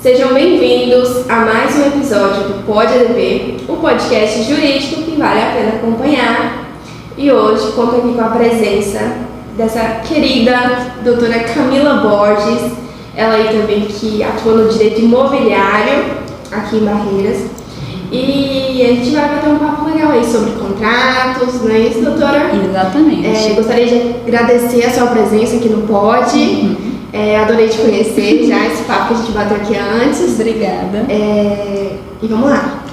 Sejam bem-vindos a mais um episódio do Pode ADP, o podcast jurídico que vale a pena acompanhar. E hoje conto aqui com a presença dessa querida doutora Camila Borges, ela aí também que atua no direito imobiliário aqui em Barreiras. E a gente vai bater um papo legal aí sobre contratos, não é isso, doutora? Exatamente. Gostaria de agradecer a sua presença aqui no Pod. Adorei te conhecer já, esse papo que a gente bateu aqui antes. Obrigada. E vamos lá.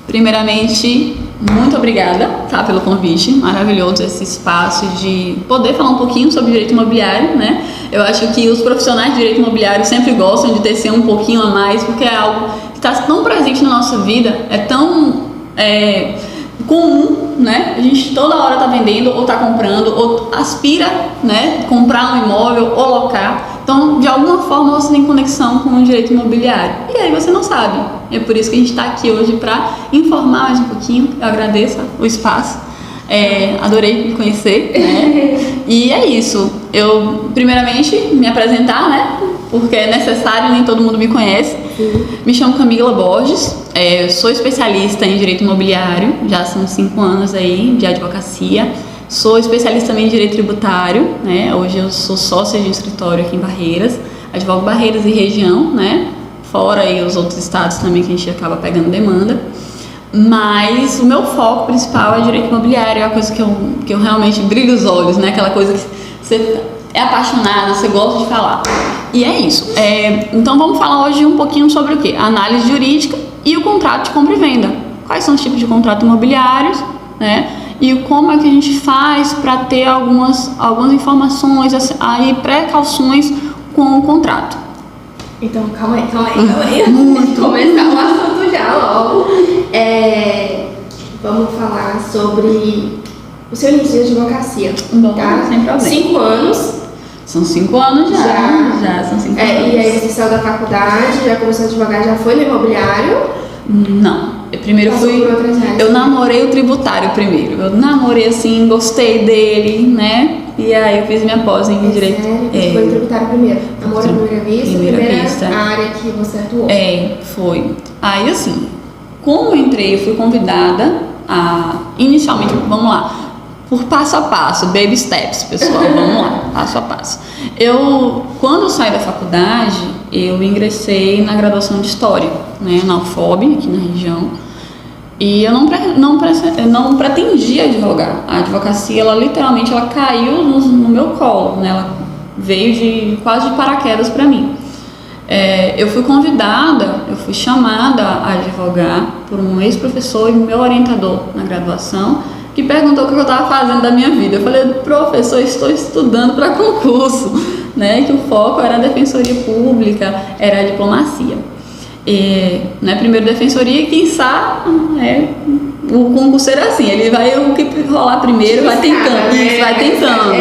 Primeiramente, muito obrigada, pelo convite. Maravilhoso esse espaço de poder falar um pouquinho sobre direito imobiliário, né? Eu acho que os profissionais de direito imobiliário sempre gostam de tecer um pouquinho a mais, porque é algo que está tão presente na nossa vida, é tão comum, né? A gente toda hora está vendendo ou está comprando ou aspira, né, comprar um imóvel ou locar. Então, de alguma forma, você tem conexão com o direito imobiliário. E aí você não sabe. É por isso que a gente está aqui hoje para informar mais um pouquinho. Eu agradeço o espaço. Adorei me conhecer, né? E é isso. Eu, primeiramente, me apresentar, né? Porque é necessário, nem todo mundo me conhece. Sim. Me chamo Camila Borges, sou especialista em direito imobiliário, já são 5 anos aí de advocacia. Sou especialista também em direito tributário, né? Hoje eu sou sócia de um escritório aqui em Barreiras, advogo Barreiras e região, né? Fora aí os outros estados também que a gente acaba pegando demanda. Mas o meu foco principal é direito imobiliário, é a coisa que eu realmente brilho os olhos, né? Aquela coisa que você é apaixonada, você gosta de falar. E é isso. Então vamos falar hoje um pouquinho sobre o quê? A análise jurídica e o contrato de compra e venda. Quais são os tipos de contrato imobiliários, né? E como é que a gente faz para ter algumas informações, aí precauções com o contrato. Então, calma aí. Muito. Começar o assunto já logo. Vamos falar sobre o seu início de advocacia. Bom, tá? sem problema. 5 anos. São 5 anos já são 5 anos. E aí você saiu da faculdade, já começou a advogar, já foi no imobiliário? Não. Eu namorei o tributário primeiro. Eu namorei assim, gostei dele, né? E aí eu fiz minha pós em direito. Sério? Você foi no tributário primeiro? Namoro à primeira vista? Primeira vista. Área que você atuou? Foi. Aí assim, como eu entrei, eu fui convidada a, inicialmente, vamos lá, por passo a passo, baby steps, pessoal, vamos lá, passo a passo. Quando eu saí da faculdade, eu ingressei na graduação de História, né, na UFOB, aqui na região, e eu não pretendia advogar. A advocacia, ela literalmente caiu no meu colo, né, ela veio quase de paraquedas para mim. Eu fui convidada, eu fui chamada a advogar por um ex-professor e meu orientador na graduação, que perguntou o que eu estava fazendo da minha vida. Eu falei, professor, estou estudando para concurso, né? Que o foco era a defensoria pública, era a diplomacia. Né? Primeiro defensoria, quem sabe, o concurseiro é assim, ele vai, o que rolar primeiro, vai tentando, né? Vai tentando.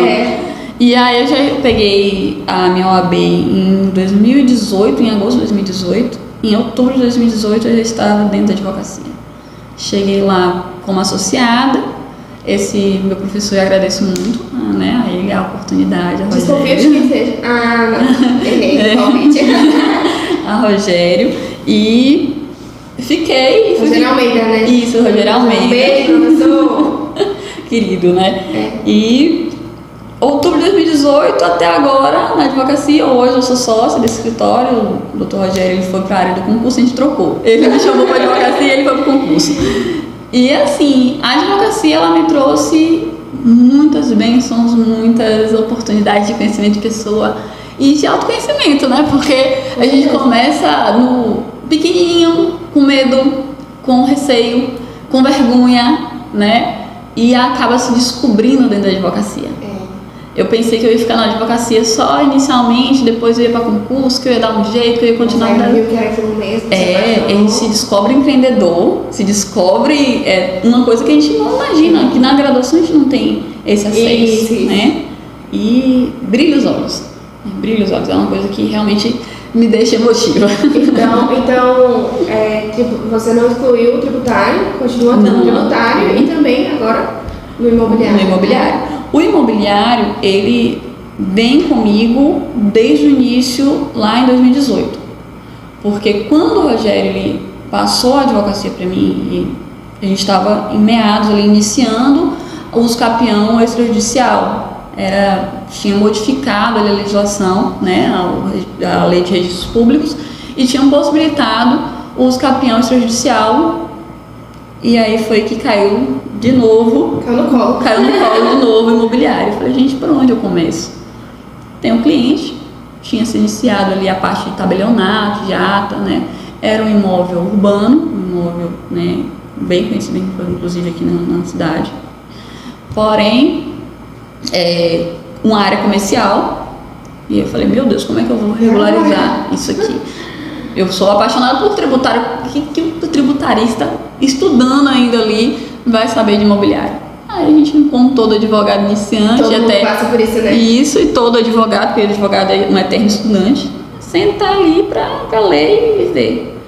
E aí eu já peguei a minha OAB em 2018, em agosto de 2018. Em outubro de 2018 eu já estava dentro da advocacia. Cheguei lá como associada. Esse meu professor, eu agradeço muito, né, a ele a oportunidade, a Rogério. Desconfio de quem seja. Não. Errei, totalmente. A Rogério. E fiquei... Rogério Almeida, né? Isso, Rogério Almeida. Um beijo, professor. Querido, né? E outubro de 2018 até agora, na advocacia, hoje eu sou sócia desse escritório. O doutor Rogério, ele foi para a área do concurso, a gente trocou. Ele me chamou para a advocacia e ele foi para o concurso. E assim, a advocacia, ela me trouxe muitas bênçãos, muitas oportunidades de conhecimento de pessoa e de autoconhecimento, né? Porque a gente começa no pequenininho, com medo, com receio, com vergonha, né? E acaba se descobrindo dentro da advocacia. Eu pensei que eu ia ficar na advocacia só inicialmente, depois eu ia para concurso, que eu ia dar um jeito, que eu ia continuar. A gente se descobre empreendedor, se descobre uma coisa que a gente não imagina, que na graduação a gente não tem esse acesso, né? E brilha os olhos. Brilha os olhos, é uma coisa que realmente me deixa emotiva. Então você não excluiu o tributário, continua no tributário e também agora no imobiliário. No imobiliário. O imobiliário, ele vem comigo desde o início, lá em 2018. Porque quando o Rogério ele passou a advocacia para mim, e a gente estava em meados ali, iniciando o uso capião extrajudicial. Tinha modificado a legislação, né, a lei de registros públicos, e tinham possibilitado o uso capião extrajudicial, e aí foi que caiu de novo. Caiu no colo de novo o imobiliário. Eu falei, gente, por onde eu começo? Tem um cliente, tinha se iniciado ali a parte de tabelionato, de ata, né? Era um imóvel urbano, um imóvel, né, bem conhecido, inclusive aqui na cidade. Porém, uma área comercial. E eu falei, meu Deus, como é que eu vou regularizar isso aqui? Eu sou apaixonada por tributário. Que o tributarista, estudando ainda ali, vai saber de imobiliário? Aí a gente, como todo advogado iniciante, todo mundo passa por isso, né? Isso, e todo advogado, porque o advogado é um eterno estudante, sentar ali para ler e viver.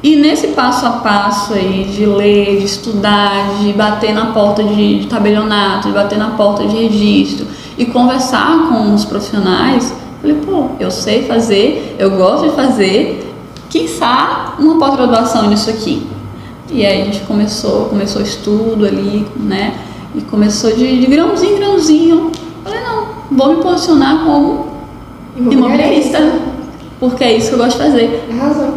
E nesse passo a passo aí de ler, de estudar, de bater na porta de tabelionato, de bater na porta de registro e conversar com os profissionais, falei, pô, eu sei fazer, eu gosto de fazer, quiçá uma pós-graduação nisso aqui. E aí a gente começou o estudo ali, né? E começou de grãozinho em grãozinho. Falei, não, vou me posicionar como imobiliarista, porque é isso que eu gosto de fazer. Arrasou.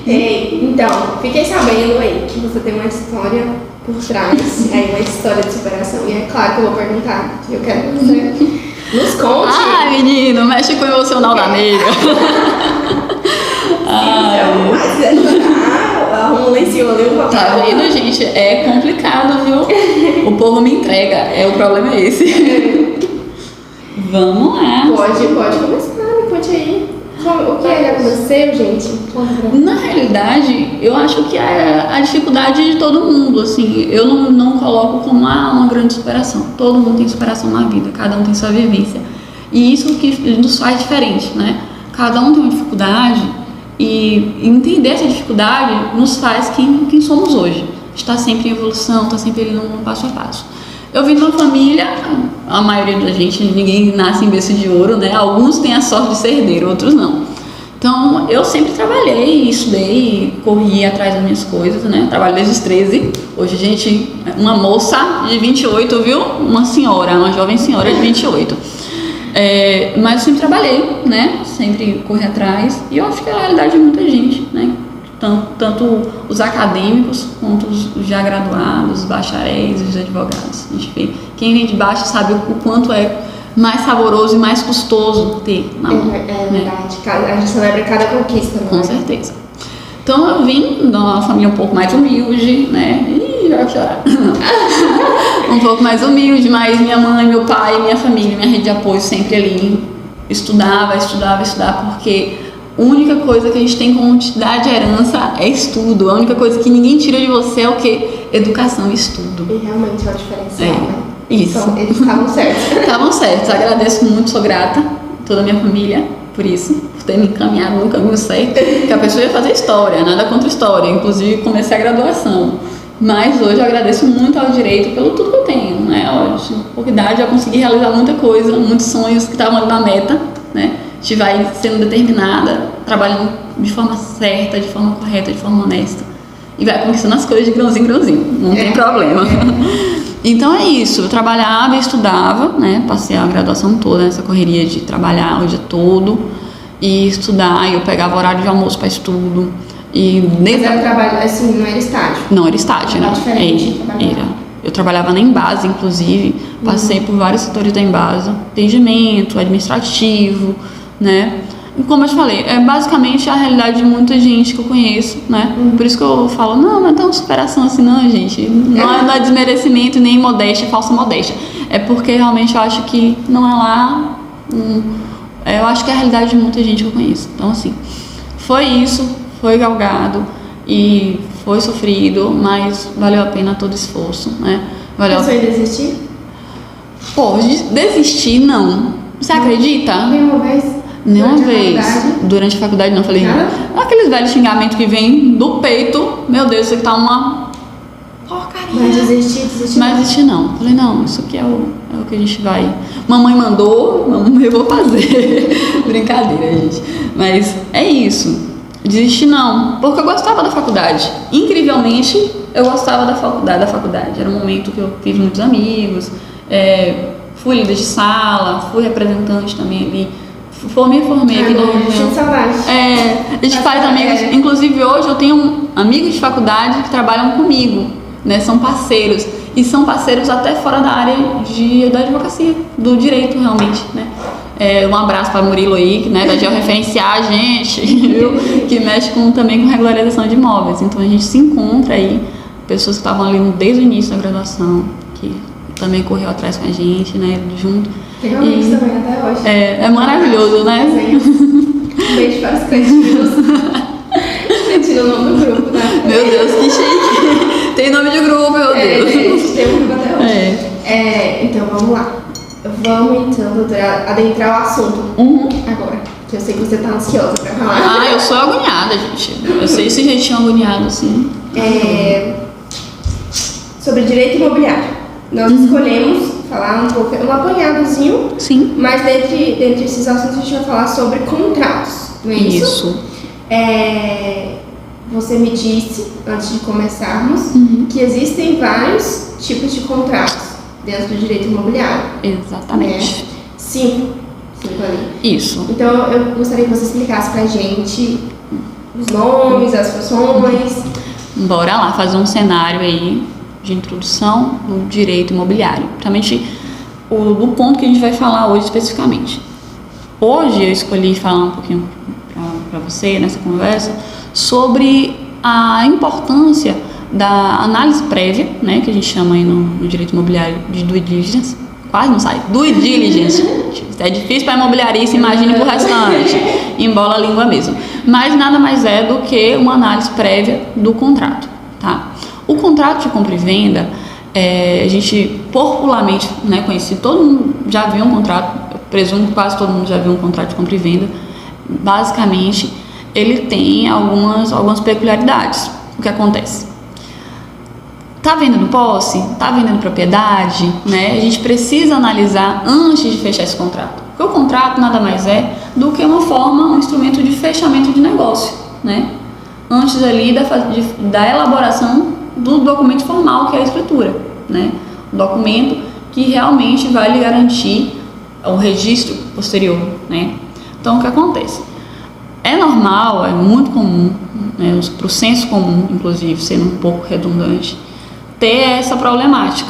Então, fiquei sabendo aí que você tem uma história por trás, uma história de superação. E é claro que eu vou perguntar, eu quero que você nos conte. Ah, menino, mexe com o emocional da nega. Mas quiser chorar, arruma um lencinho ali, um papel. Tá vendo, gente? É complicado, viu? O povo me entrega, o problema é esse. Vamos lá. Pode começar, me conte aí. O que aconteceu, gente? Na realidade, eu acho que é a dificuldade de todo mundo, assim, eu não coloco como uma grande superação. Todo mundo tem superação na vida, cada um tem sua vivência. E isso que nos faz diferente, né? Cada um tem uma dificuldade e entender essa dificuldade nos faz quem somos hoje. Está sempre em evolução, está sempre ali no passo a passo. Eu vim de uma família, a maioria da gente, ninguém nasce em berço de ouro, né? Alguns têm a sorte de ser herdeiro, outros não. Então, eu sempre trabalhei, estudei, corri atrás das minhas coisas, né? Trabalho desde os 13. Hoje, gente, uma moça de 28, viu? Uma jovem senhora de 28. Mas eu sempre trabalhei, né? Sempre corri atrás. E eu acho que é a realidade de muita gente, né? Tanto os acadêmicos quanto os já graduados, os bacharéis, os advogados. A gente vê, quem vem de baixo sabe o quanto é mais saboroso e mais custoso ter na mão. É verdade, a gente celebra cada conquista. Com certeza. Então eu vim de uma família um pouco mais humilde, né? Ih, já vai chorar. Um pouco mais humilde, mas minha mãe, meu pai, minha família, minha rede de apoio sempre ali. Estudava, porque a única coisa que a gente tem como te dar de herança é estudo. A única coisa que ninguém tira de você é o quê? Educação e estudo. E realmente é o diferencial, né? Isso. Então, eles estavam certos. Estavam certos. Agradeço muito, sou grata a toda a minha família por isso, por ter me encaminhado no caminho certo. Que a pessoa ia fazer história, nada contra história. Inclusive, comecei a graduação. Mas hoje eu agradeço muito ao direito pelo tudo que eu tenho, né? Hoje, por idade, eu consegui realizar muita coisa, muitos sonhos que estavam ali na meta, né? A gente vai sendo determinada, trabalhando de forma certa, de forma correta, de forma honesta. E vai conquistando as coisas de grãozinho em grãozinho, não tem problema. Então é isso, eu trabalhava e estudava, né? Passei a graduação toda nessa correria de trabalhar o dia todo e estudar. E eu pegava horário de almoço para estudo. Mas era trabalho, assim, não era estágio? Não, era estágio, era não. Diferente, Era. Eu trabalhava na Embasa, inclusive, passei por vários setores da Embasa, atendimento, administrativo, né? E como eu te falei, é basicamente a realidade de muita gente que eu conheço, né? Por isso que eu falo, não é tão superação assim não, gente. Não é desmerecimento nem modéstia, falsa modéstia. É porque realmente eu acho que não é lá. Eu acho que é a realidade de muita gente que eu conheço. Então, assim, foi isso, foi galgado e foi sofrido, mas valeu a pena todo esforço, né? Pensou em desistir? Pô, desistir não. Você acredita? Nenhuma vez? Nenhuma vez. Durante a faculdade não. Falei, aqueles velhos xingamentos que vem do peito, meu Deus, isso aqui tá uma porcaria. Mas desistir Mas desistir não. Falei, não, isso aqui é o que a gente vai. Mamãe mandou, eu vou fazer. Brincadeira, gente. Mas é isso. Desisti não, porque eu gostava da faculdade. Incrivelmente, eu gostava da faculdade. Era um momento que eu fiz muitos amigos, fui líder de sala, fui representante também ali. Me formei aqui na região. A gente faz amigos. Inclusive hoje eu tenho amigos de faculdade que trabalham comigo, né? São parceiros. E são parceiros até fora da área da advocacia, do direito realmente, né? Um abraço para Murilo aí, né, da Georreferenciar a gente, viu? Que mexe também com regularização de imóveis. Então a gente se encontra aí, pessoas que estavam ali desde o início da graduação, que também correu atrás com a gente, né, junto. Tem amigos também até hoje. É maravilhoso, né? Um beijo para os cantinos. Cantina é o nome do grupo, né? Meu Deus, que chique. Tem nome de grupo, meu Deus. Gente, tem um grupo até hoje. Então vamos lá. Vamos então, doutora, adentrar o assunto agora. Que eu sei que você tá ansiosa pra falar. Eu sou agoniada, gente. Eu sei esse jeitinho agoniado, assim. Sobre direito imobiliário. Nós escolhemos falar um pouco, um apanhadozinho. Sim. Mas dentre esses assuntos a gente vai falar sobre contratos, não é isso? Isso. Você me disse, antes de começarmos, que existem vários tipos de contratos dentro do direito imobiliário. Exatamente. 5 ali. Isso. Então eu gostaria que você explicasse pra gente os nomes, as funções. Bora lá fazer um cenário aí de introdução do direito imobiliário. Principalmente o ponto que a gente vai falar hoje especificamente. Hoje eu escolhi falar um pouquinho para você nessa conversa sobre a importância da análise prévia, né, que a gente chama aí no direito imobiliário de due diligence. Quase não sai. Due diligence. É difícil para imobiliarista, imagine para o restante. Embola a língua mesmo. Mas nada mais é do que uma análise prévia do contrato, tá? O contrato de compra e venda, a gente popularmente, né, conhecido, todo mundo já viu um contrato, eu presumo que quase todo mundo já viu um contrato de compra e venda. Basicamente, ele tem algumas peculiaridades. O que acontece? Tá vendendo posse? Tá vendendo propriedade? Né? A gente precisa analisar antes de fechar esse contrato. Porque o contrato nada mais é do que um instrumento de fechamento de negócio, né? Antes ali da elaboração do documento formal, que é a escritura, né? O documento que realmente vai lhe garantir o registro posterior, né? Então, o que acontece? É normal, é muito comum, né, para o senso comum, inclusive, sendo um pouco redundante, ter essa problemática.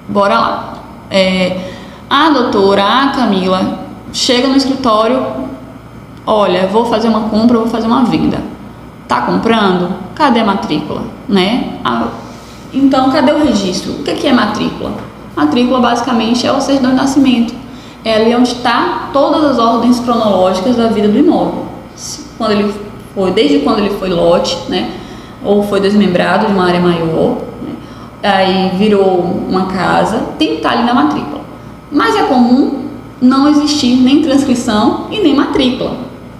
Bora lá. A doutora, a Camila, chega no escritório, olha, vou fazer uma compra, vou fazer uma venda. Tá comprando? Cadê a matrícula? Né? Então, cadê o registro? O que é matrícula? Matrícula, basicamente, é o certidão de nascimento. É ali onde está todas as ordens cronológicas da vida do imóvel. Desde quando ele foi lote, né? Ou foi desmembrado de uma área maior, né? Aí virou uma casa, tem que estar ali na matrícula. Mas é comum não existir nem transcrição e nem matrícula,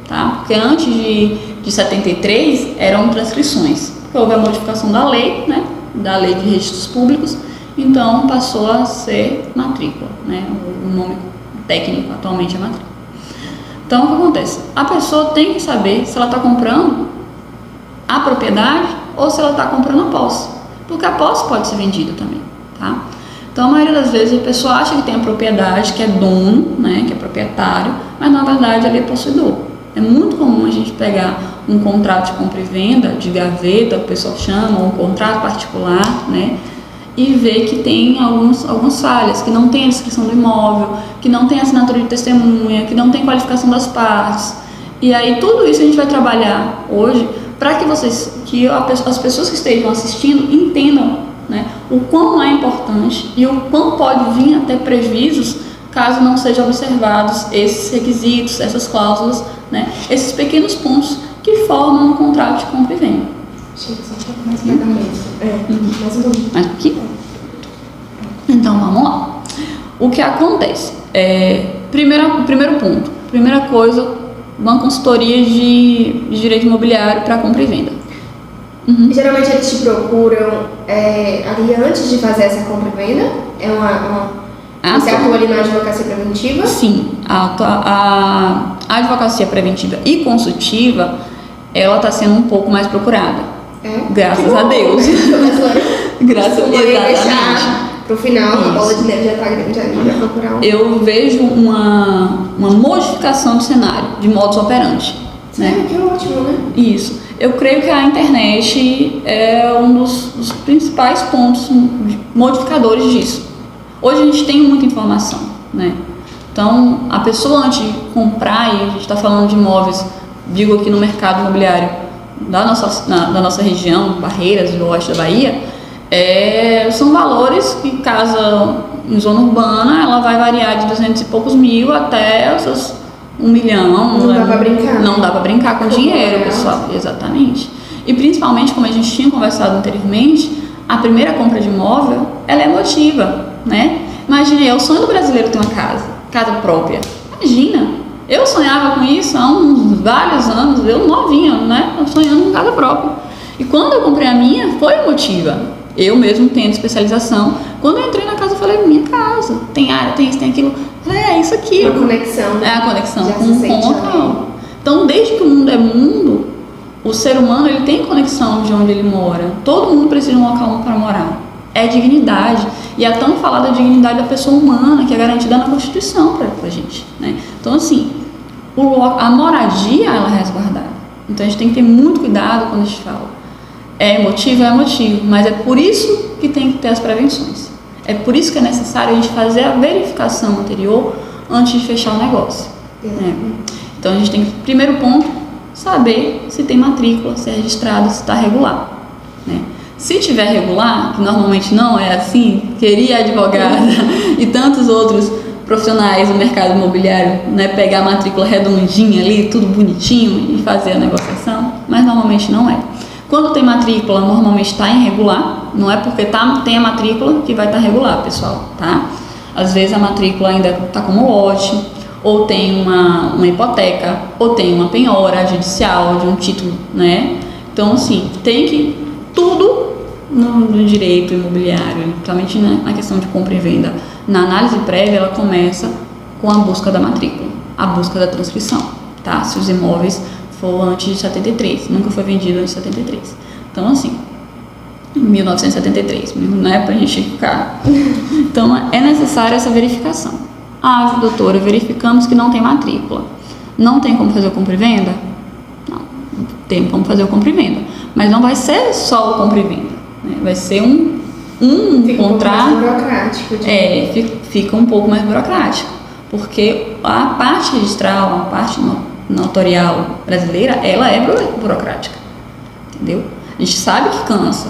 tá? Porque antes de 73 eram transcrições, porque houve a modificação da lei, né? Da lei de registros públicos, então passou a ser matrícula, né? O nome técnico atualmente é matrícula. Então, o que acontece? A pessoa tem que saber se ela está comprando a propriedade ou se ela está comprando a posse, porque a posse pode ser vendida também, tá? Então, a maioria das vezes a pessoa acha que tem a propriedade, que é dono, né, que é proprietário, mas na verdade ele é possuidor. É muito comum a gente pegar um contrato de compra e venda, de gaveta, o pessoal chama, ou um contrato particular, né, e ver que tem algumas falhas, que não tem a descrição do imóvel, que não tem assinatura de testemunha, que não tem qualificação das partes. E aí tudo isso a gente vai trabalhar hoje para que as pessoas que estejam assistindo entendam, né, o quão é importante e o quão pode vir a ter prejuízos caso não sejam observados esses requisitos, essas cláusulas, né, esses pequenos pontos que formam um contrato de compra e venda. Chega só um pouco mais para dar mesmo. Mais um pouquinho. Mais um pouquinho? Então vamos lá. O que acontece? Primeiro ponto. Primeira coisa, uma consultoria de direito imobiliário para compra e venda. Geralmente eles te procuram ali antes de fazer essa compra e venda? Você atua ali na advocacia preventiva? Sim, a advocacia preventiva e consultiva, ela está sendo um pouco mais procurada. Graças a Deus. Graças a Deus. Deixar pro final, a bola de neve já tá grande ali, já procurar Eu vejo uma modificação do cenário, de modus operandi. Sério, que ótimo, né? Isso. Eu creio que a internet é um dos principais pontos modificadores disso. Hoje a gente tem muita informação, né? Então, a pessoa antes de comprar, e a gente está falando de imóveis, digo aqui no mercado imobiliário da nossa região, Barreiras, do oeste da Bahia, são valores que, casa em zona urbana, ela vai variar de 200 e poucos mil até os seus 1 milhão. Não dá pra brincar. Não dá pra brincar com dinheiro, pessoal. Exatamente. E principalmente, como a gente tinha conversado anteriormente, a primeira compra de imóvel, ela é emotiva, né? Imagine, é o sonho do brasileiro ter uma casa própria. Imagina, eu sonhava com isso há uns vários anos, eu novinha, né? Sonhando com casa própria. E quando eu comprei a minha, foi emotiva. Eu mesmo tendo especialização. Quando eu entrei na casa, eu falei, minha casa, tem área, tem isso, tem aquilo. Eu falei, é isso aqui. Uma conexão. É a conexão já com o local. Então, desde que o mundo é mundo, o ser humano ele tem conexão de onde ele mora. Todo mundo precisa de um local para morar. É dignidade. E é tão falada a dignidade da pessoa humana, que é garantida na Constituição pra gente, né? Então, assim, a moradia, ela é resguardada. Então, a gente tem que ter muito cuidado quando a gente fala. É emotivo, mas é por isso que tem que ter as prevenções. É por isso que é necessário a gente fazer a verificação anterior antes de fechar o negócio. Né? Então, a gente tem que, primeiro ponto, saber se tem matrícula, se é registrado, se está regular. Né? Se tiver regular, que normalmente não é assim, queria advogada e tantos outros profissionais do mercado imobiliário, né, pegar a matrícula redondinha ali, tudo bonitinho e fazer a negociação, mas normalmente não é. Quando tem matrícula, normalmente está irregular, não é porque tem a matrícula que vai estar regular, pessoal, tá? Às vezes a matrícula ainda está como lote, ou tem uma hipoteca, ou tem uma penhora judicial de um título, né? Então, assim, tem que tudo no direito imobiliário, principalmente na questão de compra e venda. Na análise prévia, ela começa com a busca da matrícula, a busca da transcrição, tá? Se os imóveis for antes de 73, nunca foi vendido antes de 73. Então, assim, 1973, não é pra gente ficar. Então, é necessária essa verificação. Ah, doutora, verificamos que não tem matrícula. Não tem como fazer o compra e venda? Não, tem como fazer o compra e venda. Mas não vai ser só o compra e venda. Né? Vai ser um contrato. Um pouco mais burocrático. Fica um pouco mais burocrático. Porque a parte registral, a parte notorial brasileira, ela é burocrática, entendeu? A gente sabe que cansa.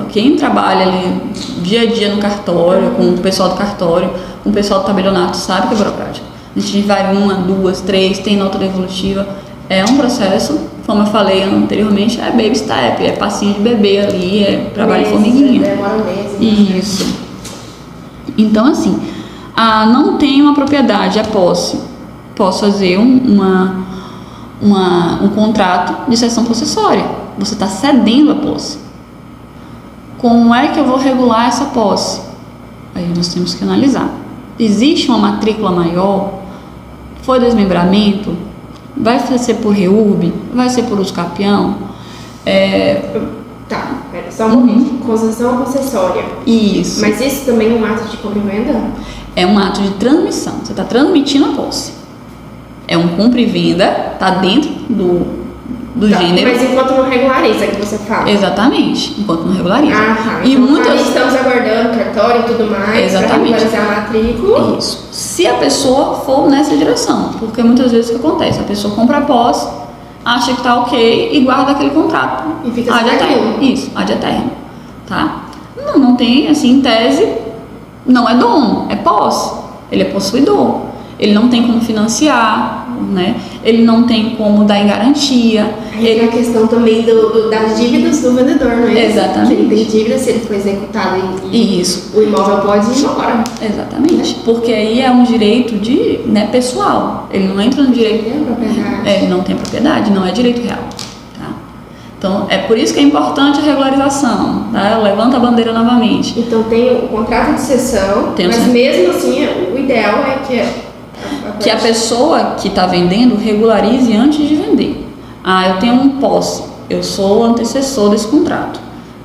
Quem trabalha ali dia a dia no cartório, com o pessoal do cartório, com o pessoal do tabelionato, sabe que é burocrático. A gente vai 1, 2, 3, tem nota devolutiva. É um processo, como eu falei anteriormente, é baby step, é passinho de bebê ali, é trabalho de formiguinha. Demora meses. Isso. Então, assim, não tem uma propriedade, é posse. Posso fazer um contrato de cessão possessória. Você está cedendo a posse. Como é que eu vou regular essa posse? Aí nós temos que analisar. Existe uma matrícula maior? Foi desmembramento? Vai ser por reúbe? Vai ser por uso capião? Tá, pera, só um pouquinho. Concessão possessória. Isso. Mas isso também é um ato de compra e venda? É um ato de transmissão. Você está transmitindo a posse. É um compra e venda, está dentro do gênero. Mas enquanto não regulariza, que você fala. Enquanto não regulariza. E então, estamos aguardando cartório e tudo mais para regularizar a matrícula. Isso. Se a pessoa for nessa direção, porque muitas vezes o que acontece? A pessoa compra a posse, acha que está ok e guarda aquele contrato. E fica ad eterno. Isso, ad eterno. Tá? Não tem, assim, em tese, não é dono, é posse. Ele é possuidor. Ele não tem como financiar, né? Ele não tem como dar em garantia. Aí tem a questão também das dívidas do vendedor, não é? Exatamente. Ele tem dívida, se ele for executado e isso. O imóvel pode ir embora. Exatamente. Porque aí é um direito pessoal. Ele não entra no direito. Ele não tem propriedade. Ele não tem propriedade, não é direito real. Tá? Então, é por isso que é importante a regularização. Tá? Levanta a bandeira novamente. Então, tem o contrato de cessão, mas mesmo assim, o ideal é que a pessoa que está vendendo regularize antes de vender. Eu tenho um posse, eu sou o antecessor desse contrato.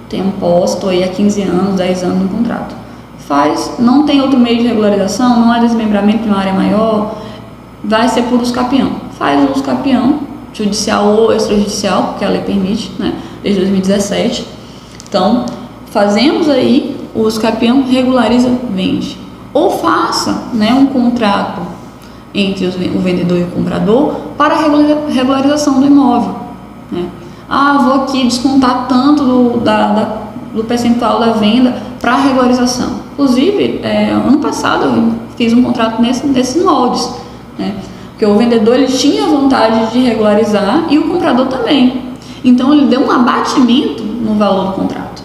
Tenho um posse, estou aí há 15 anos, 10 anos no contrato. Não tem outro meio de regularização, não há desmembramento de uma área maior, vai ser por uso capião. Faz o uso capião, judicial ou extrajudicial, porque a lei permite, né, desde 2017. Então, fazemos aí o uso capião, regulariza, vende. Ou faça, né, um contrato entre o vendedor e o comprador para a regularização do imóvel, né? Vou aqui descontar tanto do percentual da venda para regularização. Inclusive, ano passado eu fiz um contrato nesses moldes, né? Porque o vendedor ele tinha vontade de regularizar e o comprador também. Então ele deu um abatimento no valor do contrato,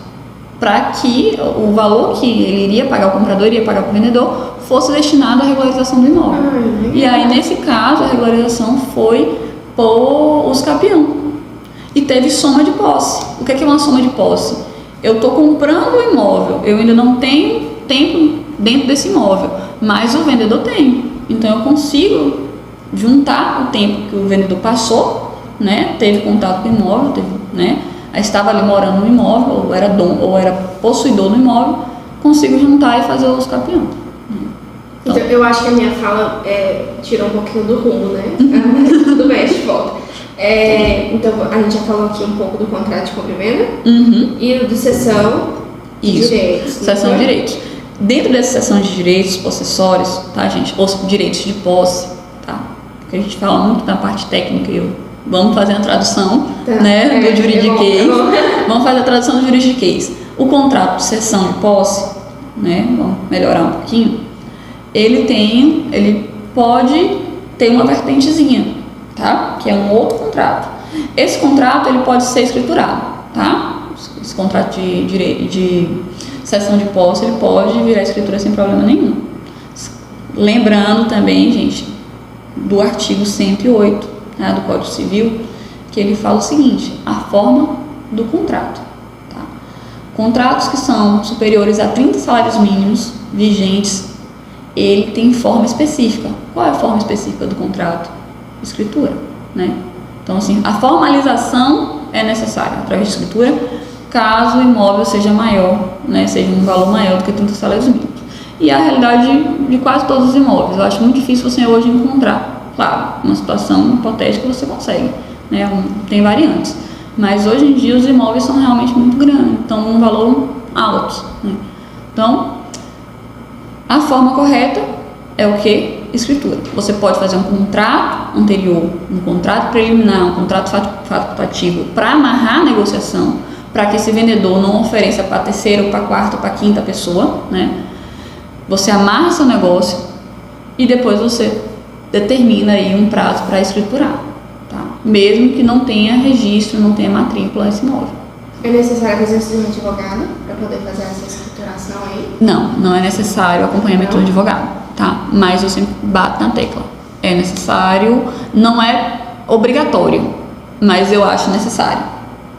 para que o valor que ele iria pagar, o comprador iria pagar para o vendedor, fosse destinado à regularização do imóvel. E aí, nesse caso, a regularização foi por uso capião. E teve soma de posse. O que é uma soma de posse? Eu estou comprando o imóvel, eu ainda não tenho tempo dentro desse imóvel, mas o vendedor tem. Então eu consigo juntar o tempo que o vendedor passou, né? Teve contato com o imóvel, né? Estava ali morando no imóvel, ou era dono, ou era possuidor do imóvel, consigo juntar e fazer o uso capião. Então, eu acho que a minha fala tirou um pouquinho do rumo, né? Tudo bem, de volta. Então, a gente já falou aqui um pouco do contrato de compra e venda e do cessão de direitos. Cessão de direitos. Dentro dessa cessão de direitos possessórios, tá, gente? Os direitos de posse, tá? Porque a gente fala muito da parte técnica vamos fazer a tradução, né, do juridiquês. Vamos fazer a tradução do juridiquês. O contrato de cessão de posse, né? Vamos melhorar um pouquinho. Ele pode ter uma vertentezinha, tá? Que é um outro contrato. Esse contrato ele pode ser escriturado, tá? Esse contrato de cessão de posse ele pode virar escritura sem problema nenhum. Lembrando também, gente, do artigo 108, né, do Código Civil, que ele fala o seguinte: a forma do contrato. Tá? Contratos que são superiores a 30 salários mínimos vigentes, ele tem forma específica. Qual é a forma específica do contrato? Escritura, né? Então, assim, a formalização é necessária através de escritura, caso o imóvel seja maior, né, seja um valor maior do que 30 salários mínimos. E a realidade de quase todos os imóveis, eu acho muito difícil você hoje encontrar, claro, uma situação hipotética você consegue, né, tem variantes, mas hoje em dia os imóveis são realmente muito grandes, então um valor alto, né? Então, a forma correta é o que? Escritura. Você pode fazer um contrato anterior, um contrato preliminar, um contrato facultativo para amarrar a negociação, para que esse vendedor não ofereça para a terceira, para a quarta, para a quinta pessoa, né? Você amarra seu negócio e depois você determina aí um prazo para escriturar, tá? Mesmo que não tenha registro, não tenha matrícula esse imóvel. É necessário a presença de um advogado para poder fazer essa escrituração aí? Não é necessário o acompanhamento do advogado, tá? Mas eu sempre bato na tecla. É necessário, não é obrigatório, mas eu acho necessário.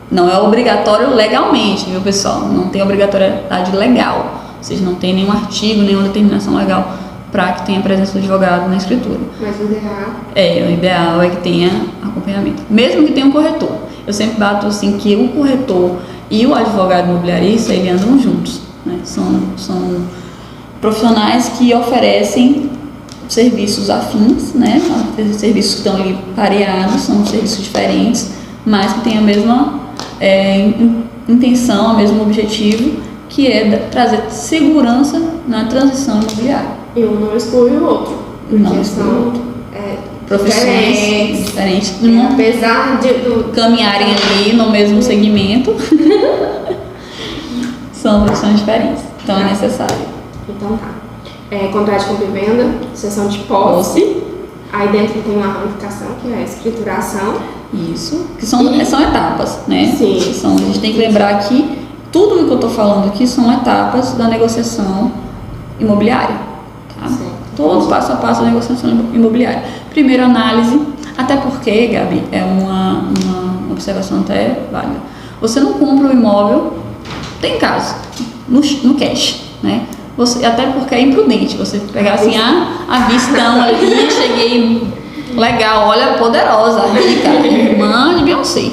Não é obrigatório legalmente, viu, pessoal? Não tem obrigatoriedade legal. Ou seja, não tem nenhum artigo, nenhuma determinação legal para que tenha a presença do advogado na escritura. Mas o ideal? O ideal é que tenha acompanhamento. Mesmo que tenha um corretor. Eu sempre bato assim que o corretor e o advogado imobiliarista, eles andam juntos, né? São profissionais que oferecem serviços afins, né? Serviços que estão ali pareados, são serviços diferentes, mas que têm a mesma intenção, o mesmo objetivo, que é trazer segurança na transição imobiliária. E um não exclui o outro. Não exclui o outro. Profissões diferentes, apesar de caminharem ali no mesmo segmento, são profissões diferentes, então é necessário. Então tá. Contrato de compra e venda, cessão de posse, aí dentro tem uma ramificação que é a escrituração. Isso, que são etapas, né? Sim. A gente tem que lembrar que tudo o que eu estou falando aqui são etapas da negociação imobiliária, tá? Todo passo a passo da negociação imobiliária. Primeiro, análise, até porque, Gabi, é uma observação até válida. Você não compra o imóvel, tem caso, no cash, né? Até porque é imprudente você pegar assim, à vistão ali, cheguei Legal, olha, poderosa, rica, irmã de Beyoncé.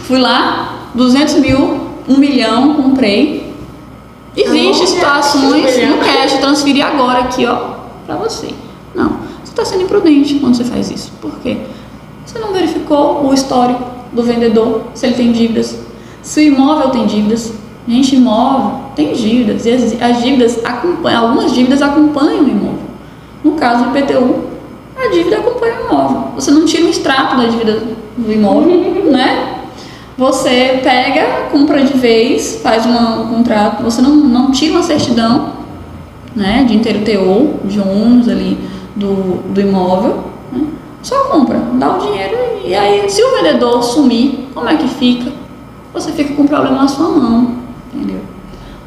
Fui lá, 200 mil, 1 milhão, comprei. Existem situações no cash, transferir agora aqui, ó, pra você. Não, você está sendo imprudente quando você faz isso. Por quê? Você não verificou o histórico do vendedor, se ele tem dívidas, se o imóvel tem dívidas. Gente, imóvel tem dívidas, e as dívidas acompanham, algumas dívidas acompanham o imóvel. No caso do IPTU, a dívida acompanha o imóvel. Você não tira um extrato da dívida do imóvel, né? Você pega, compra de vez, faz um contrato, você não tira uma certidão, né, de inteiro teor, de ônus ali do imóvel, né? Só compra, dá o dinheiro e aí, se o vendedor sumir, como é que fica? Você fica com o problema na sua mão, entendeu?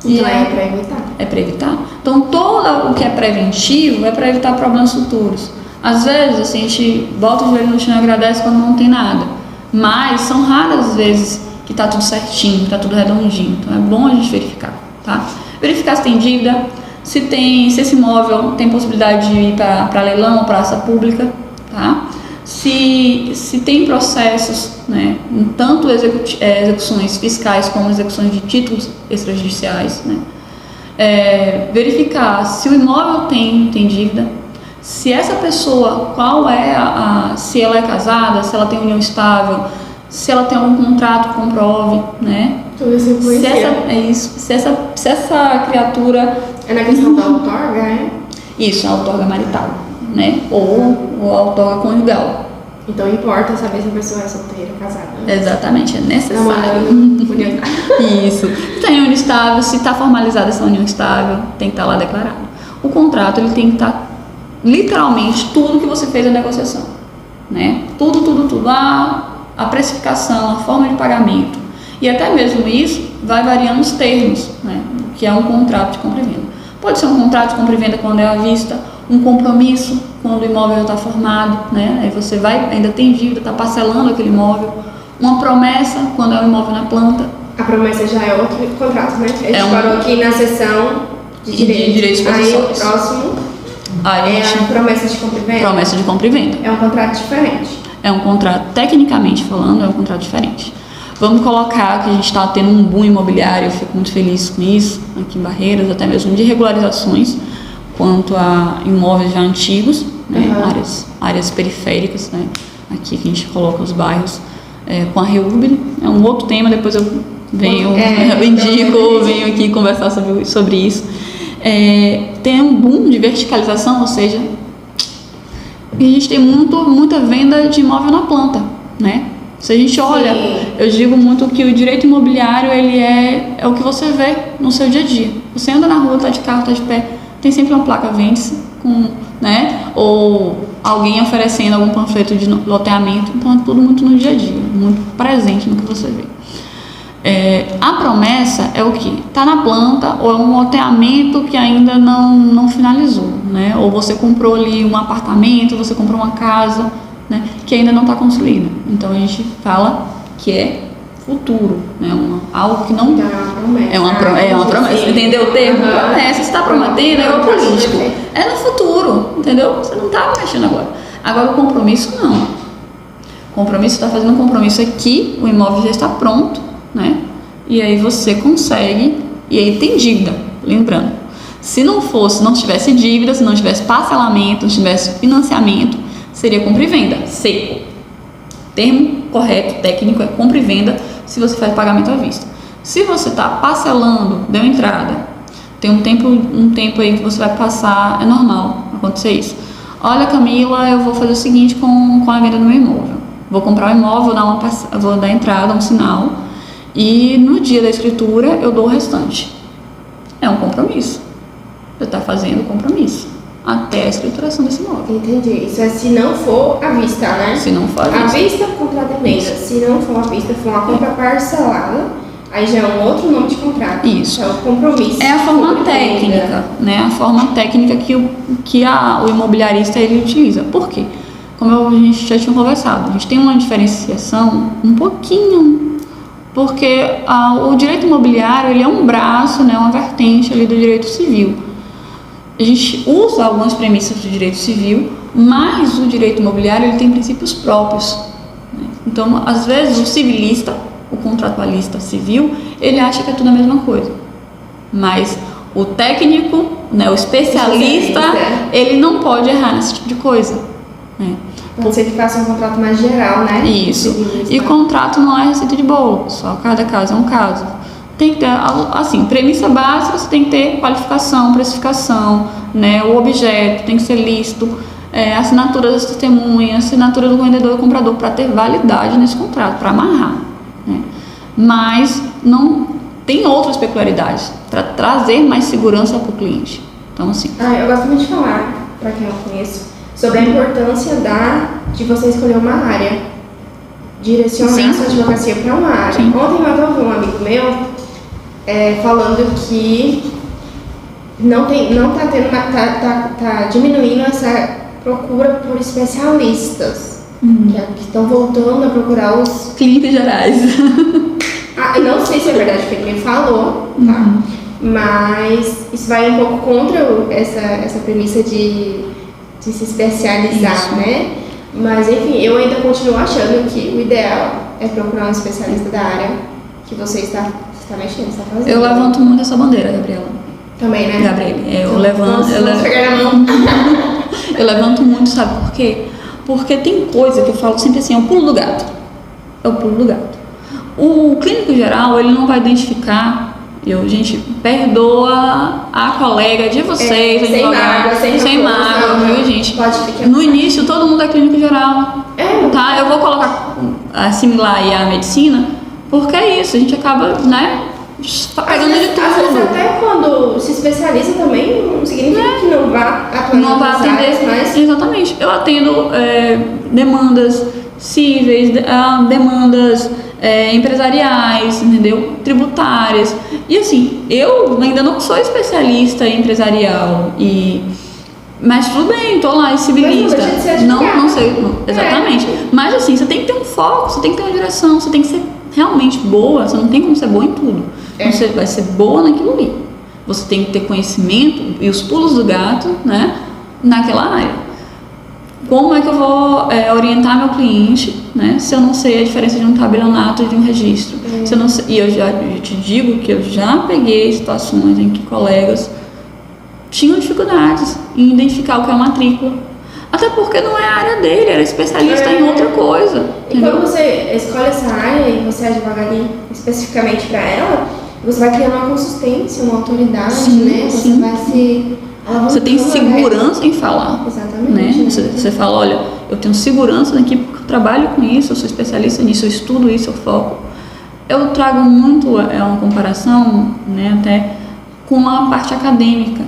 Então é para evitar. É para evitar. Então, todo o que é preventivo é para evitar problemas futuros. Às vezes, assim, a gente bota o joelho no chão e agradece quando não tem nada. Mas são raras as vezes que tá tudo certinho, tá tudo redondinho. Então, é bom a gente verificar, tá? Verificar se tem dívida, se esse imóvel tem possibilidade de ir para leilão ou praça pública, tá? Se tem processos, né, tanto execuções fiscais como execuções de títulos extrajudiciais, né? Verificar se o imóvel tem dívida, se essa pessoa, qual é se ela é casada, se ela tem união estável, se ela tem algum contrato que comprove, né? Tudo isso se essa criatura é na questão da outorga, é? Isso, a outorga marital, né? Ou a outorga conjugal. Então importa saber se a pessoa é solteira ou casada. Né? Exatamente, é necessário. União Isso. Se tem união estável, se está formalizada essa união estável, tem que estar lá declarado. O contrato, ele tem que estar literalmente tudo que você fez na negociação, né? Tudo. A precificação, a forma de pagamento. E até mesmo isso vai variando os termos, né? Que é um contrato de compra e venda. Pode ser um contrato de compra e venda quando é à vista, um compromisso quando o imóvel está formado, né? Aí você ainda tem dívida, está parcelando aquele imóvel. Uma promessa quando é um imóvel na planta. A promessa já é outro contrato, né? A gente parou aqui na seção de direitos possessórios. Aí o próximo a promessa de compra e venda. Promessa de compra e venda. É um contrato diferente. É um contrato, tecnicamente falando, é um contrato diferente. Vamos colocar que a gente está tendo um boom imobiliário, eu fico muito feliz com isso, aqui em Barreiras, até mesmo de regularizações, quanto a imóveis já antigos, né, áreas periféricas, né, aqui que a gente coloca os bairros, com a REURB, é um outro tema, depois eu venho aqui conversar sobre isso. Tem um boom de verticalização, ou seja, a gente tem muita venda de imóvel na planta, né? Se a gente olha, eu digo muito que o direito imobiliário, ele é o que você vê no seu dia a dia. Você anda na rua, tá de carro, tá de pé, tem sempre uma placa vende-se, né? Ou alguém oferecendo algum panfleto de loteamento. Então é tudo muito no dia a dia, muito presente no que você vê. A promessa é o que? Está na planta ou é um loteamento que ainda não finalizou, né? Ou você comprou ali um apartamento, você comprou uma casa, né, que ainda não está construída. Então a gente fala que é futuro, né? Algo que não é uma promessa. Entendeu o termo? Promessa, você está prometendo, é o político. É no futuro, entendeu? Você não está mexendo agora. Agora o compromisso não. O compromisso está fazendo um compromisso aqui, o imóvel já está pronto, né? E aí você consegue, e aí tem dívida, lembrando. Se não tivesse dívida, se não tivesse parcelamento, se não tivesse financiamento, seria compra e venda, seco. Termo correto, técnico, é compra e venda se você faz pagamento à vista. Se você está parcelando, deu entrada, tem um tempo aí que você vai passar, é normal acontecer isso. Olha, Camila, eu vou fazer o seguinte com a venda do meu imóvel. Vou comprar um imóvel, vou dar entrada, um sinal, e no dia da escritura eu dou o restante. É um compromisso. Você está fazendo compromisso até a escrituração desse imóvel. Entendi. Isso é se não for à vista, né? Se não for à vista, contrato de venda. Se não for à vista, for uma compra parcelada, aí já é um outro nome de contrato. Isso. É o compromisso. É a forma técnica, né? A forma técnica que o imobiliarista ele utiliza. Por quê? Como a gente já tinha conversado, a gente tem uma diferenciação um pouquinho, porque o direito imobiliário ele é um braço, né, uma vertente ali do direito civil. a gente usa algumas premissas do direito civil, mas o direito imobiliário ele tem princípios próprios, né? Então, às vezes, o civilista, o contratualista civil, ele acha que é tudo a mesma coisa, mas o técnico, né, o especialista, ele não pode errar nesse tipo de coisa, né? Pode ser que faça um contrato mais geral, né? Isso. E contrato não é receita de bolo, só cada caso é um caso. Tem que ter, assim, premissa básica, você tem que ter qualificação, precificação, né? O objeto tem que ser lícito, assinatura das testemunhas, assinatura do vendedor e comprador, para ter validade nesse contrato, para amarrar, né? Mas não tem outras peculiaridades, para trazer mais segurança para o cliente. Então, assim... eu gosto muito de falar, para quem eu conheço, sobre a importância de você escolher uma área, direcionar sua advocacia para uma área. Sim. Ontem eu até ouvi um amigo meu falando que tá diminuindo essa procura por especialistas, que estão voltando a procurar os clínicas gerais. Eu não sei se é verdade o que ele me falou, tá? Mas isso vai um pouco contra essa premissa de se especializar, isso, né? Mas enfim, eu ainda continuo achando que o ideal é procurar um especialista da área que você está mexendo, está fazendo. Eu levanto muito essa bandeira, Gabriela. Também, né? Gabriela, eu levanto. Vamos pegar na mão. Eu levanto muito, sabe por quê? Porque tem coisa que eu falo sempre assim, é o pulo do gato. É o pulo do gato. O clínico geral, ele não vai identificar. Gente, perdoa a colega de vocês, sem mágoa, viu, gente? Pode ficar. No início, todo mundo é clínico geral. Tá? Eu vou colocar, assimilar aí a medicina, porque é isso, a gente acaba, né, pegando de tudo. Às vezes até quando se especializa também, não significa que não vá atuar não vai atender, mas... Exatamente. Eu atendo demandas cíveis, demandas empresariais, entendeu? Tributárias. E assim, eu ainda não sou especialista em empresarial, mas tudo bem, tô lá, civilista. Não sei, exatamente. Mas assim, você tem que ter um foco, você tem que ter uma direção, você tem que ser realmente boa, você não tem como ser boa em tudo. Você vai ser boa naquilo ali. Você tem que ter conhecimento e os pulos do gato, né, naquela área. Como é que eu vou orientar meu cliente, né, se eu não sei a diferença de um tabelionato e de um registro? Se eu não sei, e eu te digo que eu já peguei situações em que colegas tinham dificuldades em identificar o que é uma matrícula. Até porque não é a área dele, era especialista em outra coisa. E quando você escolhe essa área e você advoga ali especificamente para ela, você vai criando uma consistência, uma autoridade, né? Você vai se... Você tem segurança em falar. Exatamente. Né? Você fala, olha, eu tenho segurança aqui porque eu trabalho com isso, eu sou especialista nisso, eu estudo isso, eu foco. Eu trago muito uma comparação, né, até com a parte acadêmica.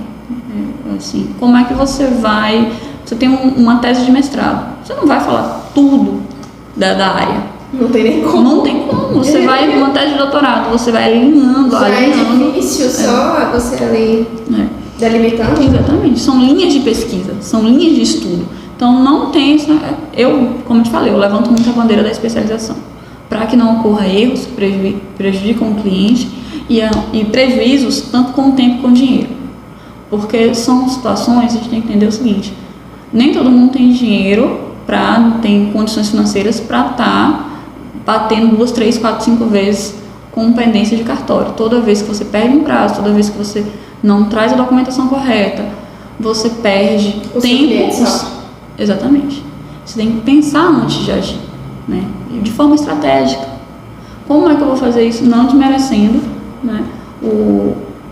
Assim, como é que você vai... Você tem uma tese de mestrado, você não vai falar tudo da área. Não tem nem como. Não tem como. Você vai numa tese de doutorado, você vai alinhando. Já é difícil só você ali delimitando. Exatamente. São linhas de pesquisa, são linhas de estudo. Então não tem... como eu te falei, eu levanto muito a bandeira da especialização. Para que não ocorra erros, prejudicam o cliente e prejuízos tanto com o tempo como com o dinheiro. Porque são situações, a gente tem que entender o seguinte: nem todo mundo tem dinheiro, tem condições financeiras para estar batendo 2, 3, 4, 5 vezes com pendência de cartório. Toda vez que você perde um prazo, toda vez que você não traz a documentação correta, você perde tempo. Exatamente. Você tem que pensar antes de agir, né? De forma estratégica. Como é que eu vou fazer isso não desmerecendo, né,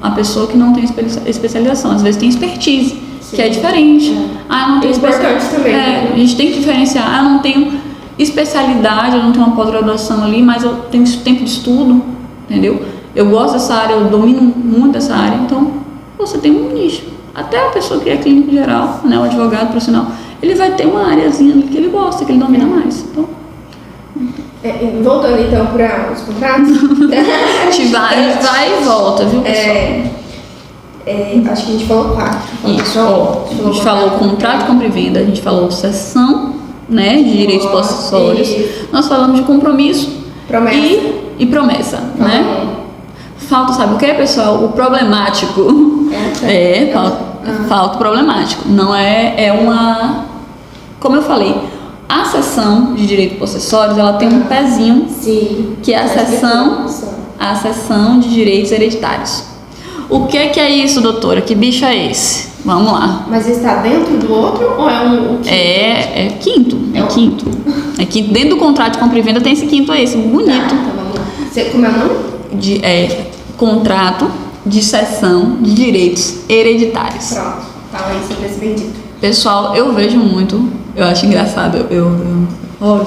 a pessoa que não tem especialização? Às vezes tem expertise, que é diferente. Eu não tenho especialidade também. A gente tem que diferenciar. Eu não tenho especialidade, eu não tenho uma pós-graduação ali, mas eu tenho tempo de estudo, entendeu? Eu gosto dessa área, eu domino muito dessa área, então você tem um nicho. Até a pessoa que é clínico geral, né, o advogado profissional, ele vai ter uma areazinha ali que ele gosta, que ele domina mais. Então, voltando então para os contratos. A gente vai e volta, viu, pessoal? Acho que a gente falou 4. Isso. A gente falou contrato, compra e venda, a gente falou cessão, né, de direitos possessórios. Nós falamos de compromisso, promessa e promessa, né? Falta, sabe o que, pessoal? O problemático. Falta problemático. Não é uma... Como eu falei, a seção de direito possessórios, ela tem um pezinho, Sim. que é a seção de direitos hereditários. O que é isso, doutora? Que bicho é esse? Vamos lá. Mas está dentro do outro ou é um quinto? É quinto. É quinto. Dentro do contrato de compra e venda tem esse quinto aí, esse bonito. Tá, então vamos lá. Como é o nome? Contrato de cessão de direitos hereditários. Pronto, fala aí sobre esse bendito. Pessoal, eu vejo muito, eu acho engraçado,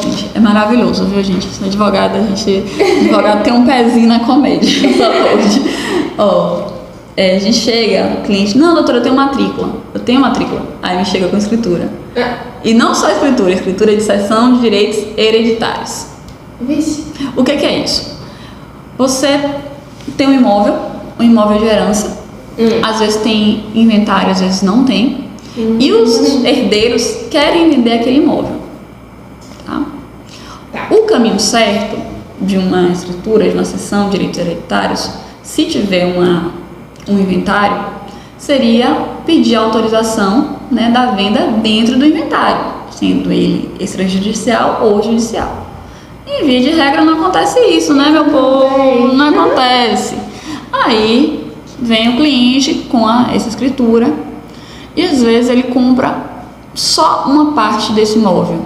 gente, é maravilhoso, viu, gente? Sou advogada, advogado tem um pezinho na comédia, só pode. A gente chega, o cliente, não, doutora, eu tenho matrícula. Aí me chega com escritura. E não só escritura de cessão de direitos hereditários. Vixe. O que é isso? Você tem um imóvel de herança, às vezes tem inventário, às vezes não tem, e os herdeiros querem vender aquele imóvel. Tá? O caminho certo de uma escritura, de uma cessão de direitos hereditários, se tiver um inventário, seria pedir a autorização, né, da venda dentro do inventário, sendo ele extrajudicial ou judicial. Em via de regra não acontece isso, né, meu povo? Não acontece. Aí vem o cliente com essa escritura e às vezes ele compra só uma parte desse imóvel,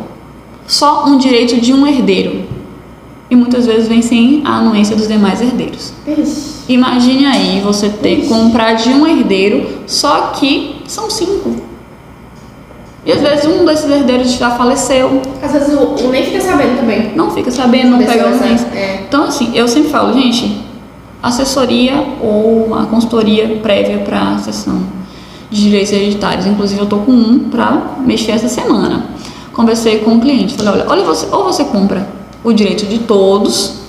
só um direito de um herdeiro, e muitas vezes vem sem a anuência dos demais herdeiros. Imagine aí você ter que comprar de um herdeiro, só que são 5. E às vezes um desses herdeiros já faleceu. Às vezes o nem fica sabendo também. Não fica sabendo, não pega o anuência. Então assim, eu sempre falo, gente, assessoria ou a consultoria prévia para a cessão de direitos hereditários. Inclusive eu tô com um para mexer essa semana. Conversei com o cliente, falei, olha ou você compra o direito de todos,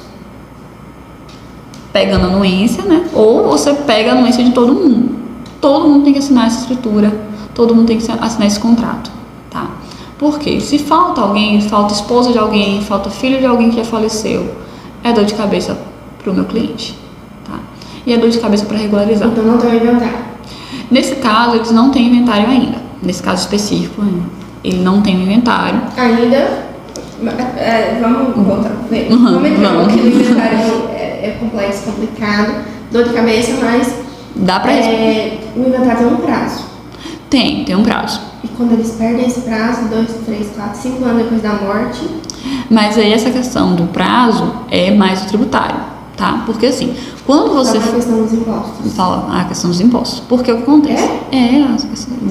pegando a anuência, né? Ou você pega a anuência de todo mundo. Todo mundo tem que assinar essa escritura, todo mundo tem que assinar esse contrato, tá? Porque se falta alguém, falta esposa de alguém, falta filho de alguém que já faleceu, é dor de cabeça pro meu cliente, tá? E é dor de cabeça para regularizar. Então não tem inventário. Nesse caso, eles não têm inventário ainda. Nesse caso específico, ele não tem inventário. Ainda? Vamos voltar. Vamos entrar um pouquinho no inventário. É complexo, complicado, dor de cabeça, mas dá pra o inventário tem um prazo. Tem um prazo. E quando eles perdem esse prazo, 2, 3, 4, 5 anos depois da morte... Mas aí essa questão do prazo é mais o tributário, tá? Porque assim, quando você... Fala a questão dos impostos. Fala a questão dos impostos. Porque o que acontece?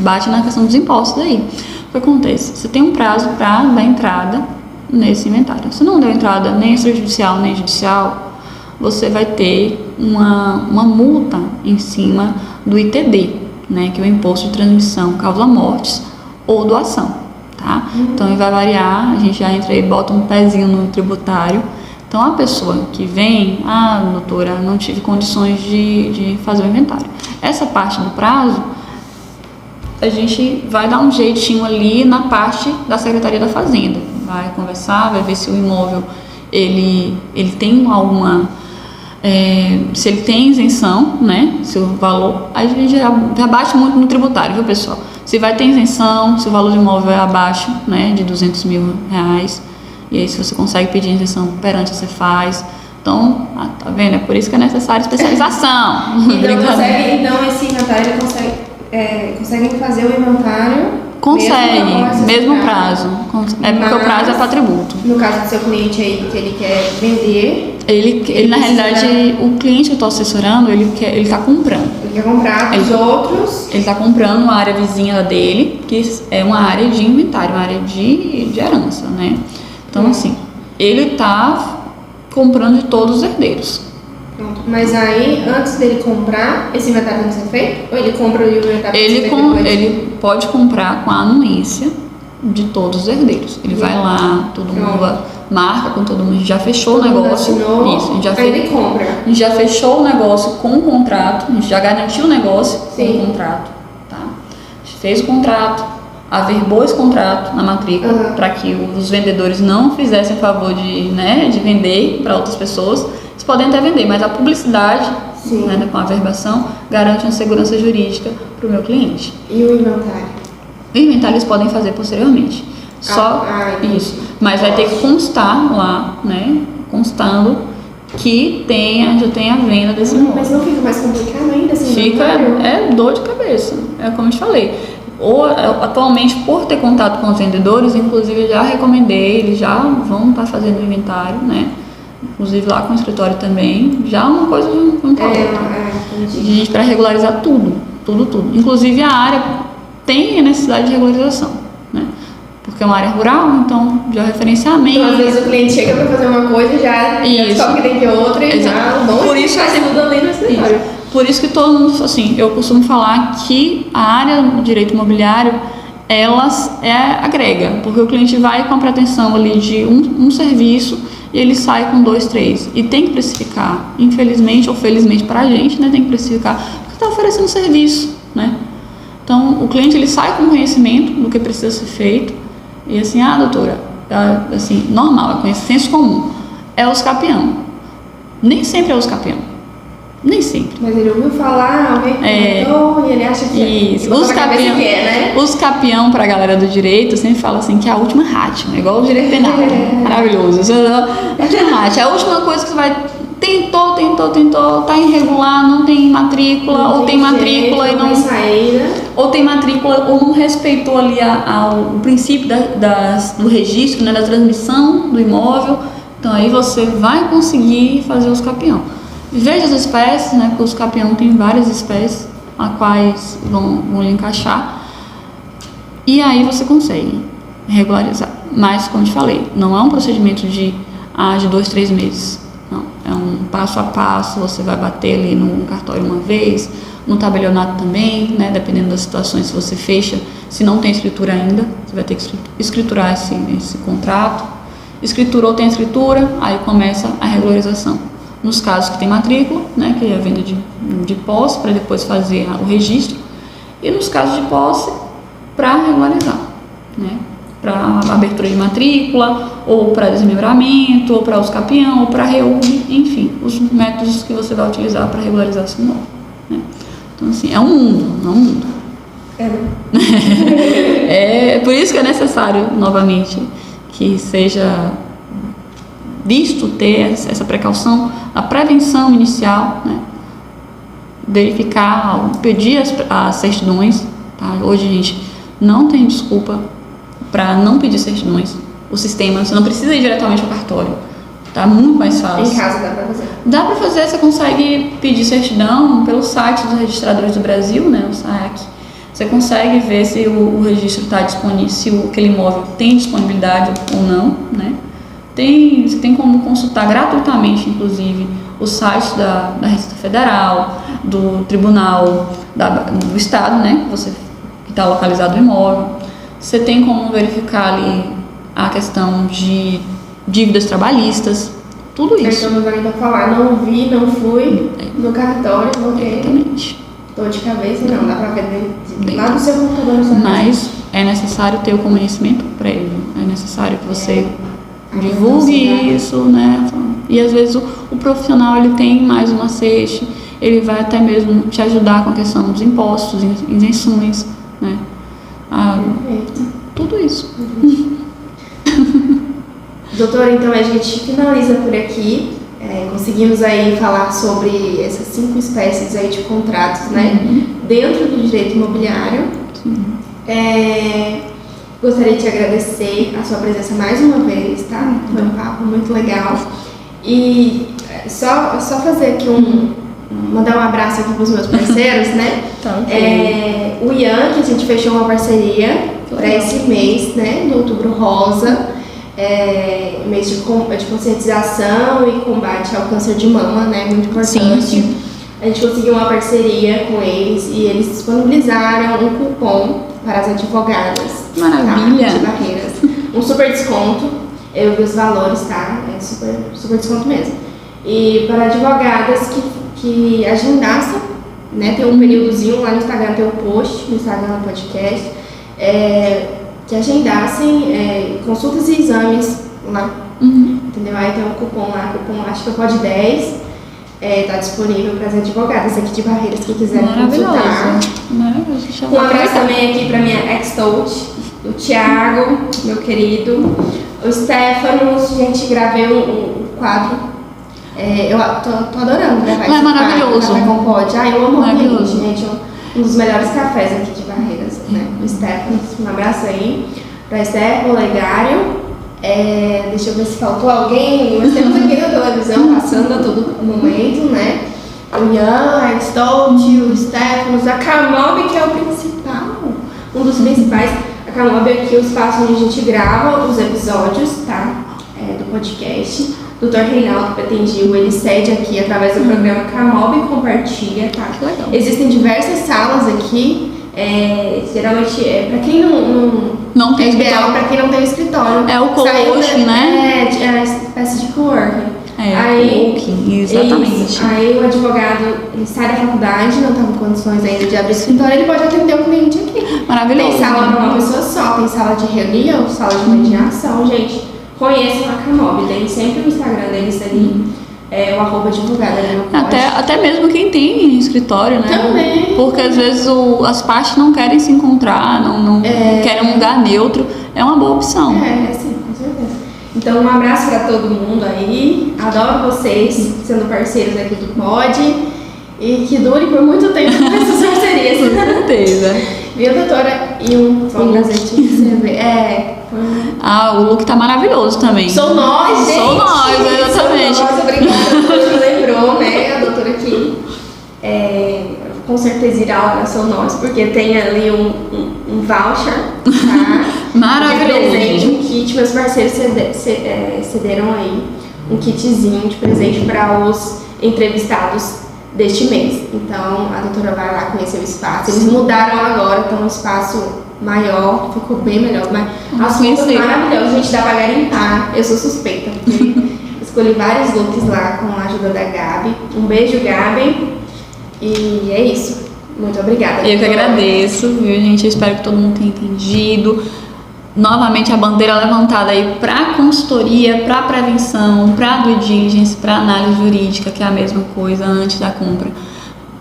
Bate na questão dos impostos aí. O que acontece? Você tem um prazo para dar entrada nesse inventário. Se não deu entrada nem extrajudicial nem judicial, você vai ter uma multa em cima do ITD, né, que é o Imposto de Transmissão Causa-Mortes ou Doação, tá? Então ele vai variar, a gente já entra e bota um pezinho no tributário. Então a pessoa que vem, doutora, não tive condições de fazer o inventário. Essa parte do prazo, a gente vai dar um jeitinho ali na parte da Secretaria da Fazenda. Vai conversar, vai ver se o imóvel ele tem alguma... se ele tem isenção, né? Se o valor... Aí a gente já bate muito no tributário, viu, pessoal? Se vai ter isenção, se o valor do imóvel é abaixo, né, de R$200 mil. E aí, se você consegue pedir isenção perante, você faz. Então, tá vendo? É por isso que é necessária especialização. Então esse inventário conseguem fazer o inventário... Consegue, mesmo prazo. É porque o prazo é para tributo. No caso do seu cliente aí, que ele quer vender... Ele na realidade, o cliente que eu estou assessorando, ele está comprando. Ele quer comprar dos outros... Ele está comprando uma área vizinha dele, que é uma área de inventário, uma área de herança, né? Então, assim, ele está comprando de todos os herdeiros. Pronto. Mas aí, antes dele comprar, esse inventário tem que ser feito? Ou ele compra e o inventário tem que ser feito depois? Ele pode comprar com a anuência de todos os herdeiros. Ele vai lá, todo mundo marca com todo mundo. A gente já fechou o negócio. Isso, ele compra. A gente já fechou o negócio com o contrato. A gente já garantiu o negócio com o contrato. Tá? A gente fez o contrato, averbou esse contrato na matrícula para que os vendedores não fizessem favor de vender para outras pessoas. Eles podem até vender, mas a publicidade Sim. né, com a averbação, garante uma segurança jurídica para o meu cliente. E o inventário? O inventário eles podem fazer posteriormente. Só isso. Mas vai ter que constar lá, né? Constando que já tem a venda desse imóvel. Mas não fica mais complicado ainda assim? Fica, dor de cabeça. É como eu te falei. Atualmente, por ter contato com os vendedores, inclusive eu já recomendei, eles já vão estar fazendo o inventário, né? Inclusive lá com o escritório também. Já uma coisa não tá outra. Para regularizar tudo. Inclusive a área tem a necessidade de regularização, né? Porque é uma área rural, então já referenciamento. Então, às vezes o cliente chega para fazer uma coisa e já descobre que tem que outra e já por isso faz tudo ali no escritório. Por isso que todo mundo, assim, eu costumo falar que a área do direito imobiliário, elas agrega, porque o cliente vai com a pretensão ali de um serviço e ele sai com 2, 3. E tem que precificar, infelizmente ou felizmente para a gente, né, tem que precificar, porque está oferecendo serviço, né? Então, o cliente ele sai com conhecimento do que precisa ser feito e assim, doutora, assim, normal, é senso comum, é o escapião. Nem sempre é o escapião. Nem sempre. Mas ele ouviu falar, alguém comentou e ele acha que isso. Os capião pra galera do direito sempre fala assim que é a última Hatman, igual o direito penal. Maravilhoso. É a última coisa que você vai. Tentou, tá irregular, não tem matrícula, não ou tem matrícula e não. Saída. Ou tem matrícula ou não respeitou ali o princípio do registro, né, da transmissão do imóvel. Então aí você vai conseguir fazer os capião. Veja as espécies, né, porque os capião tem várias espécies a quais vão encaixar. E aí você consegue regularizar. Mas, como eu te falei, não é um procedimento de 2, 3 meses. Não, é um passo a passo, você vai bater ali no cartório uma vez, no tabelionato também, né, dependendo das situações, se você fecha, se não tem escritura ainda, você vai ter que escriturar esse contrato. Escriturou, tem escritura, aí começa a regularização. Nos casos que tem matrícula, né, que é a venda de posse, para depois fazer o registro, e nos casos de posse, para regularizar, né, para abertura de matrícula, ou para desmembramento, ou para os capião, ou para reúne, enfim, os métodos que você vai utilizar para regularizar esse imóvel, né. Então, assim, é um mundo. É por isso que é necessário, novamente, que seja visto ter essa precaução, a prevenção inicial, né? Verificar, pedir as certidões, tá? Hoje, gente, não tem desculpa para não pedir certidões. O sistema, você não precisa ir diretamente ao cartório, tá muito mais fácil. Em casa dá para fazer? Dá para fazer, você consegue pedir certidão pelo site dos registradores do Brasil, né, o SAEC. Você consegue ver se o registro está disponível, se aquele imóvel tem disponibilidade ou não, né? Você tem como consultar gratuitamente, inclusive, o site da Receita Federal, do Tribunal do Estado, né, que está localizado o imóvel. Você tem como verificar ali a questão de dívidas trabalhistas, tudo isso. Então, não vai falar, não vi, não fui no cartório, voltei. Exatamente. Dor de cabeça, não, dá para ver lá do seu computador. Mas é necessário ter o conhecimento prévio, é necessário que você divulgue isso, né? E às vezes o profissional ele tem mais um macete, ele vai até mesmo te ajudar com a questão dos impostos, isenções, né? Tudo isso. Doutora, então a gente finaliza por aqui. Conseguimos aí falar sobre essas 5 espécies aí de contratos, né? Dentro do direito imobiliário. Gostaria de te agradecer a sua presença mais uma vez, tá? Foi um papo muito legal. E só fazer aqui mandar um abraço aqui para os meus parceiros, né? Tá, okay. O Ian, que a gente fechou uma parceria para esse mês, né? Do Outubro Rosa. Mês de conscientização e combate ao câncer de mama, né? Muito importante. Sim. A gente conseguiu uma parceria com eles e eles disponibilizaram um cupom para as advogadas. Maravilha! Tá? De Barreiras. Um super desconto. Eu vi os valores, tá? É super desconto mesmo. E para advogadas que agendassem, né? Tem um períodozinho lá no Instagram, tem um post no Instagram do podcast. Que agendassem consultas e exames lá, entendeu? Aí tem um cupom lá, acho que pode 10, Está disponível para as advogadas aqui de Barreiras que quiserem consultar. Maravilhoso. Um abraço também aqui para minha ex-coach, o Thiago, meu querido, o Stefanos. Gente, gravei um quadro. Eu tô adorando gravar esse maravilhoso. Café com Pod. Eu amo ele, Maravilhoso. gente. Um dos melhores cafés aqui de Barreiras, né? O Stefanos. Um abraço aí para Esther, o Legário. Deixa eu ver se faltou alguém, mas temos aqui na televisão passando a todo momento, né? O Ian, a Stout, o Stefanos, a Camob, que é o principal, um dos principais. A Camob é aqui o espaço onde a gente grava os episódios, tá? Do podcast. O Dr. Reinaldo Petendil, ele cede aqui através do programa Camob Compartilha, tá? Que legal. Existem diversas salas aqui. Geralmente para quem não tem ideal para quem não tem escritório. É o coworking, né? É a espécie de coworking. Coworking, exatamente. Isso. Aí o advogado, ele sai da faculdade, não está com condições ainda de abrir escritório, ele pode atender o cliente aqui. Maravilhoso. Tem sala para uma pessoa só, tem sala de reunião, sala de mediação, gente. Conheçam a Camob, tem sempre o Instagram deles ali. O @advogada, né? Até mesmo quem tem escritório, né? Também. Porque às vezes as partes não querem se encontrar, não querem um lugar neutro. É uma boa opção. Sim, com certeza. Então, um abraço para todo mundo aí. Adoro vocês sendo parceiros aqui do Pod. E que dure por muito tempo essas parcerias. Com certeza. Viu, doutora? Foi um prazer te receber. O look tá maravilhoso também. Sou nós, gente. Sou nós, exatamente. Sou nós, obrigada. A doutora lembrou, né? A doutora aqui. Com certeza irá lá na Sou Nós, porque tem ali um voucher, tá? Maravilhoso. De presente, um kit. Meus parceiros cederam aí um kitzinho de presente para os entrevistados deste mês. Então, a doutora vai lá conhecer o espaço. Eles mudaram agora, então um espaço maior, ficou bem melhor. Mas as roupas maravilhosas, gente, dá pra garimpar. Eu sou suspeita, porque escolhi vários looks lá com a ajuda da Gabi. Um beijo, Gabi. E é isso. Muito obrigada. Eu que agradeço, viu, gente? Eu espero que todo mundo tenha entendido. Novamente a bandeira levantada aí para consultoria, para prevenção, para due diligence, para análise jurídica, que é a mesma coisa antes da compra.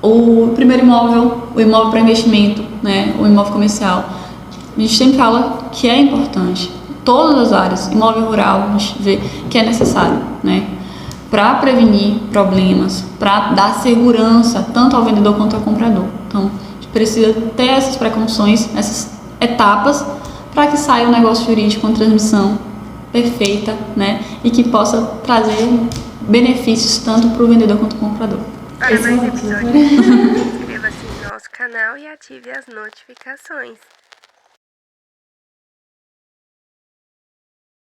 O primeiro imóvel, o imóvel para investimento, né, o imóvel comercial, a gente sempre fala que é importante. Todas as áreas, imóvel rural, a gente vê que é necessário, né, para prevenir problemas, para dar segurança tanto ao vendedor quanto ao comprador. Então, a gente precisa ter essas precauções, essas etapas, para que saia um negócio jurídico com transmissão perfeita, né, e que possa trazer benefícios tanto para o vendedor quanto para o comprador. Para mais episódios, inscreva-se no nosso canal e ative as notificações.